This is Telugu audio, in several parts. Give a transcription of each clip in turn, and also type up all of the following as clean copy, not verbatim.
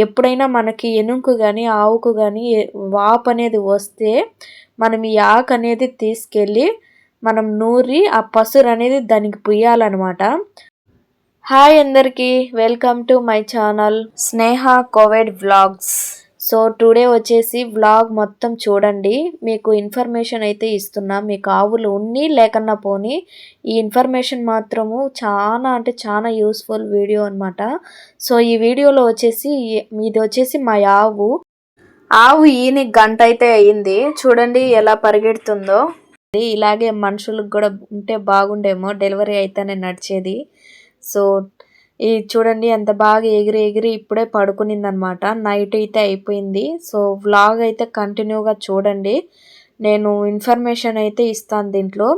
ఎప్పుడైనా మనకి ఎనుముకు కానీ ఆవుకు కానీ వాపు అనేది వస్తే మనం ఈ ఆకు అనేది తీసుకెళ్ళి మనం నూరి ఆ పసురు అనేది దానికి పుయ్యాలన్నమాట. హాయ్ అందరికీ, welcome to my channel Sneha Covid vlogs. So today వచ్చేసి వ్లాగ్ మొత్తం చూడండి. మీకు ఇన్ఫర్మేషన్ అయితే ఇస్తున్నా. మీకు ఆవులు ఉన్ని లేకన్నా పోని ఈ ఇన్ఫర్మేషన్ మాత్రము చాలా అంటే చాలా యూస్ఫుల్ వీడియో అనమాట. సో ఈ వీడియోలో వచ్చేసి ఇది వచ్చేసి మా ఆవు ఈయన గంట అయితే అయ్యింది. చూడండి ఎలా పరిగెడుతుందో. ఇలాగే మనుషులకు కూడా ఉంటే బాగుండేమో, డెలివరీ అయితేనే నడిచేది. సో ఈ చూడండి ఎంత బాగా ఎగిరి ఎగిరి ఇప్పుడే పడుకునిందనమాట. నైట్ అయితే అయిపోయింది. సో వ్లాగ్ అయితే కంటిన్యూగా చూడండి. నేను ఇన్ఫర్మేషన్ అయితే ఇస్తాను దీంట్లో.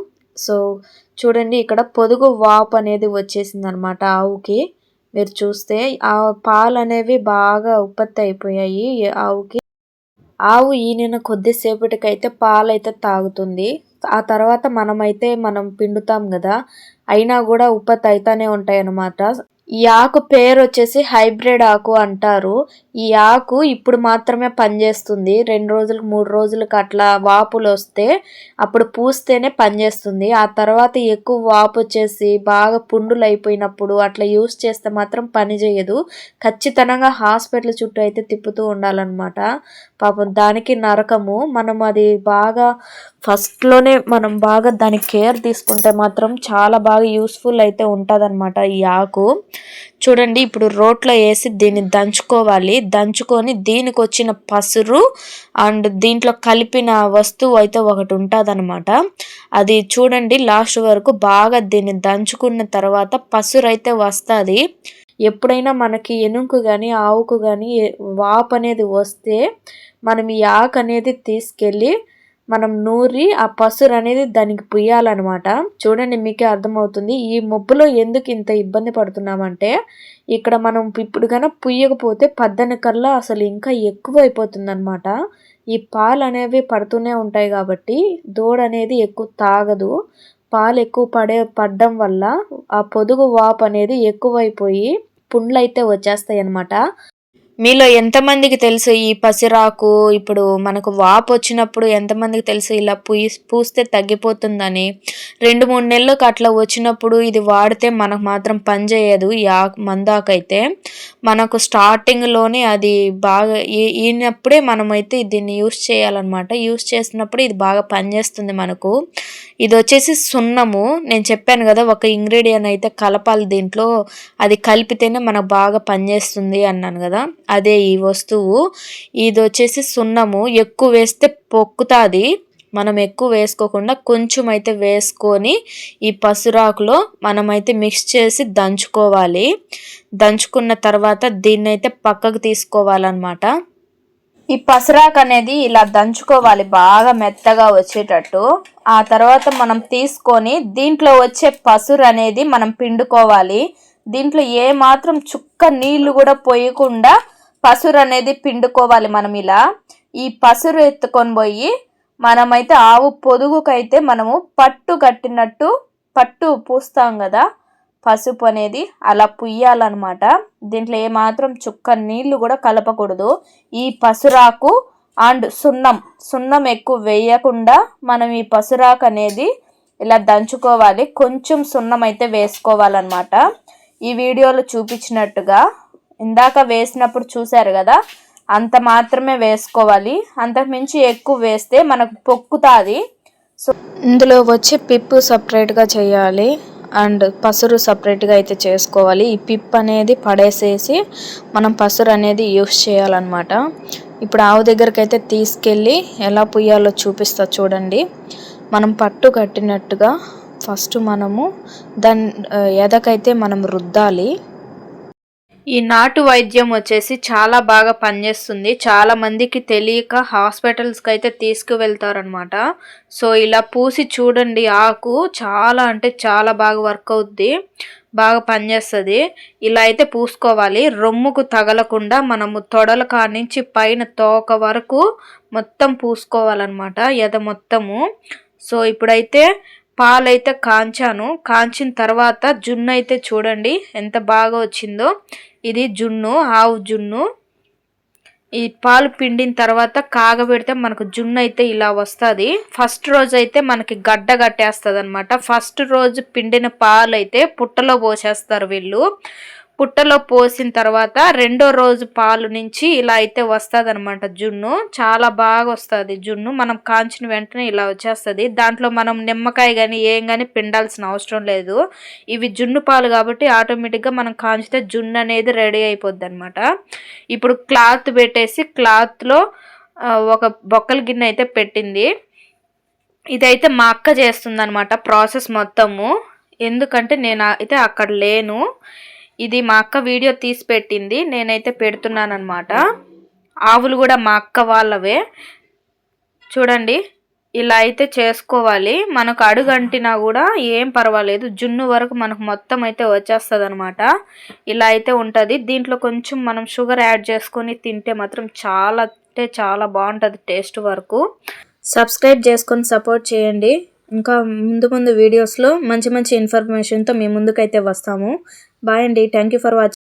సో చూడండి, ఇక్కడ పొదుగు వాపు అనేది వచ్చేసింది అనమాట ఆవుకి. మీరు చూస్తే ఆ పాలు అనేవి బాగా ఉత్పత్తి అయిపోయాయి ఆవుకి. ఆవు ఈనిన కొద్దిసేపటికైతే పాలైతే తాగుతుంది. ఆ తర్వాత మనం పిండుతాం కదా, అయినా కూడా ఉత్పత్తి అవుతానే ఉంటాయి అన్నమాట. ఈ ఆకు పేరు వచ్చేసి హైబ్రిడ్ ఆకు అంటారు. ఈ ఆకు ఇప్పుడు మాత్రమే పనిచేస్తుంది. 2 రోజులకు 3 రోజులకు అట్లా వాపులు వస్తే అప్పుడు పూస్తేనే పనిచేస్తుంది. ఆ తర్వాత ఎక్కువ వాపు వచ్చేసి బాగా పుండులు అయిపోయినప్పుడు అట్లా యూస్ చేస్తే మాత్రం పని చేయదు. ఖచ్చితంగా హాస్పిటల్ చుట్టూ అయితే తిప్పుతూ ఉండాలన్నమాట. పాపం దానికి నరకము. మనం అది బాగా ఫస్ట్లోనే మనం బాగా దానికి కేర్ తీసుకుంటే మాత్రం చాలా బాగా యూస్ఫుల్ అయితే ఉంటుందన్నమాట ఈ ఆకు. చూడండి, ఇప్పుడు రోట్లో వేసి దీన్ని దంచుకోవాలి. దంచుకొని దీనికి వచ్చిన పసురు అండ్ దీంట్లో కలిపిన వస్తువు అయితే ఒకటి ఉంటుందన్నమాట. అది చూడండి లాస్ట్ వరకు బాగా దీన్ని దంచుకున్న తర్వాత పసురు అయితే వస్తుంది. ఎప్పుడైనా మనకి ఎనుముకు కానీ ఆవుకు కానీ వాపు అనేది వస్తే మనం ఈ ఆకు అనేది తీసుకెళ్ళి మనం నూరి ఆ పసురు అనేది దానికి పుయ్యాలన్నమాట. చూడండి, మీకే అర్థమవుతుంది ఈ మొబ్బులో ఎందుకు ఇంత ఇబ్బంది పడుతున్నామంటే, ఇక్కడ మనం ఇప్పుడు కన్నా పుయ్యకపోతే పద్దనకల్లా అసలు ఇంకా ఎక్కువ అయిపోతుంది అనమాట. ఈ పాలు అనేవి పడుతూనే ఉంటాయి కాబట్టి దూడ అనేది ఎక్కువ తాగదు. పాలు ఎక్కువ పడడం వల్ల ఆ పొదుగు వాపు అనేది ఎక్కువైపోయి పుండ్లు అయితే వచ్చేస్తాయి అన్నమాట. మీలో ఎంతమందికి తెలుసు ఈ పసిరాకు ఇప్పుడు మనకు వాపు వచ్చినప్పుడు ఎంతమందికి తెలుసు ఇలా పూస్తే తగ్గిపోతుందని? 2-3 నెలలకు అట్లా వచ్చినప్పుడు ఇది వాడితే మనకు మాత్రం పని చేయదు. ఈ మందాకైతే మనకు స్టార్టింగ్లోనే అది బాగా ఈనప్పుడే మనమైతే దీన్ని యూస్ చేయాలన్నమాట. యూస్ చేసినప్పుడు ఇది బాగా పనిచేస్తుంది మనకు. ఇది వచ్చేసి సున్నము. నేను చెప్పాను కదా, ఒక ఇంగ్రీడియంట్ అయితే కలపాలి దీంట్లో, అది కలిపితేనే మనకు బాగా పనిచేస్తుంది అన్నాను కదా, అదే ఈ వస్తువు. ఇది వచ్చేసి సున్నము. ఎక్కువ వేస్తే పొక్కుతుంది. మనం ఎక్కువ వేసుకోకుండా కొంచెం అయితే వేసుకొని ఈ పసురాకులో మనమైతే మిక్స్ చేసి దంచుకోవాలి. దంచుకున్న తర్వాత దీన్ని అయితే పక్కకు తీసుకోవాలన్నమాట. ఈ పసురాకు అనేది ఇలా దంచుకోవాలి బాగా మెత్తగా వచ్చేటట్టు. ఆ తర్వాత మనం తీసుకొని దీంట్లో వచ్చే పసురు అనేది మనం పిండుకోవాలి. దీంట్లో ఏ మాత్రం చుక్క నీళ్లు కూడా పోయకుండా పసురు అనేది పిండుకోవాలి. మనం ఇలా ఈ పసురు ఎత్తుకొని పోయి మనమైతే ఆవు పొదుగుకైతే మనము పట్టు కట్టినట్టు పట్టు పూస్తాం కదా, పసుపు అనేది అలా పుయ్యాలన్నమాట. దీంట్లో ఏమాత్రం చుక్క నీళ్లు కూడా కలపకూడదు. ఈ పసురాకు అండ్ సున్నం ఎక్కువ వేయకుండా మనం ఈ పసురాకు అనేది ఇలా దంచుకోవాలి. కొంచెం సున్నం అయితే వేసుకోవాలన్నమాట. ఈ వీడియోలో చూపించినట్టుగా ఇందాక వేసినప్పుడు చూశారు కదా, అంత మాత్రమే వేసుకోవాలి. అంతకుమించి ఎక్కువ వేస్తే మనకు పొక్కుతుంది. సో ఇందులో వచ్చే పిప్పు సపరేట్గా చేయాలి అండ్ పసురు సపరేట్గా అయితే చేసుకోవాలి. ఈ పిప్ అనేది పడేసేసి మనం పసురు అనేది యూస్ చేయాలన్నమాట. ఇప్పుడు ఆవు దగ్గరికి అయితే తీసుకెళ్ళి ఎలా పుయ్యాలో చూపిస్తా చూడండి. మనం పట్టు కట్టినట్టుగా ఫస్ట్ మనము దాని ఎదకైతే మనం రుద్దాలి. ఈ నాటు వైద్యం వచ్చేసి చాలా బాగా పనిచేస్తుంది. చాలా మందికి తెలియక హాస్పిటల్స్కి అయితే తీసుకువెళ్తారనమాట. సో ఇలా పూసి చూడండి, ఆకు చాలా అంటే చాలా బాగా వర్క్ అవుద్ది, బాగా పనిచేస్తుంది. ఇలా అయితే పూసుకోవాలి. రొమ్ముకు తగలకుండా మనము తొడల కానించి పైన తోక వరకు మొత్తం పూసుకోవాలన్నమాట, ఎద మొత్తము. సో ఇప్పుడైతే పాలైతే కాంచిన తర్వాత జున్ను అయితే చూడండి ఎంత బాగా వచ్చిందో. ఇది జున్ను, ఆవు జున్ను. ఈ పాలు పిండిన తర్వాత కాగబెడితే మనకు జున్ను అయితే ఇలా వస్తుంది. ఫస్ట్ రోజు అయితే మనకి గడ్డ కట్టేస్తుంది అనమాట. ఫస్ట్ రోజు పిండిన పాలు అయితే పుట్టలో పోసేస్తారు వీళ్ళు. పుట్టలో పోసిన తర్వాత రెండో రోజు పాలు నుంచి ఇలా అయితే వస్తుంది అనమాట జున్ను. చాలా బాగా వస్తుంది జున్ను. మనం కాంచిన వెంటనే ఇలా వచ్చేస్తుంది. దాంట్లో మనం నిమ్మకాయ కానీ ఏం కానీ పిండాల్సిన అవసరం లేదు. ఇవి జున్ను పాలు కాబట్టి ఆటోమేటిక్గా మనం కాంచితే జున్ను అనేది రెడీ అయిపోద్ది అనమాట. ఇప్పుడు క్లాత్ పెట్టేసి క్లాత్లో ఒక బొక్కల గిన్నె అయితే పెట్టింది. ఇదైతే మా అక్క చేస్తుంది అనమాట ప్రాసెస్ మొత్తము. ఎందుకంటే నేను అయితే అక్కడ లేను. ఇది మా అక్క వీడియో తీసి పెట్టింది, నేనైతే పెడుతున్నాను అనమాట. ఆవులు కూడా మా అక్క వాళ్ళవే. చూడండి ఇలా అయితే చేసుకోవాలి. మనకు అడుగంటినా కూడా ఏం పర్వాలేదు, జున్ను వరకు మనకు మొత్తం అయితే వచ్చేస్తుంది అనమాట. ఇలా అయితే ఉంటుంది. దీంట్లో కొంచెం మనం షుగర్ యాడ్ చేసుకొని తింటే మాత్రం చాలా అంటే చాలా బాగుంటుంది టేస్ట్ వరకు. సబ్స్క్రైబ్ చేసుకొని సపోర్ట్ చేయండి. ఇంకా ముందు వీడియోస్లో మంచి ఇన్ఫర్మేషన్తో మేము ముందుకైతే వస్తాము. బాయ్ అండి. Thank you for watching.